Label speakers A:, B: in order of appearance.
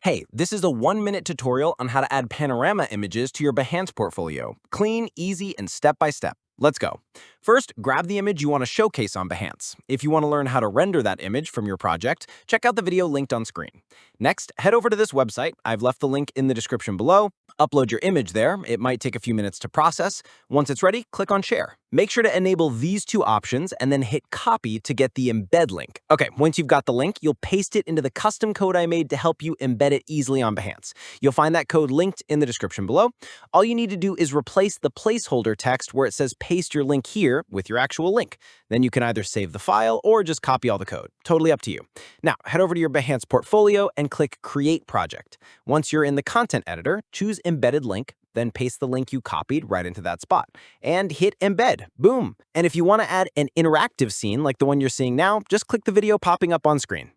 A: Hey, this is a 1-minute tutorial on how to add panorama images to your Behance portfolio. Clean, easy, and step-by-step. Let's go. First, grab the image you want to showcase on Behance. If you want to learn how to render that image from your project, check out the video linked on screen. Next, head over to this website. I've left the link in the description below. Upload your image there. It might take a few minutes to process. Once it's ready, click on Share. Make sure to enable these two options and then hit Copy to get the Embed link. Okay, once you've got the link, you'll paste it into the custom code I made to help you embed it easily on Behance. You'll find that code linked in the description below. All you need to do is replace the placeholder text where it says paste your link here with your actual link. Then you can either save the file or just copy all the code. Totally up to you. Now, head over to your Behance portfolio and click Create Project. Once you're in the content editor, choose Embedded Link, then paste the link you copied right into that spot and hit Embed. Boom. And if you want to add an interactive scene like the one you're seeing now, just click the video popping up on screen.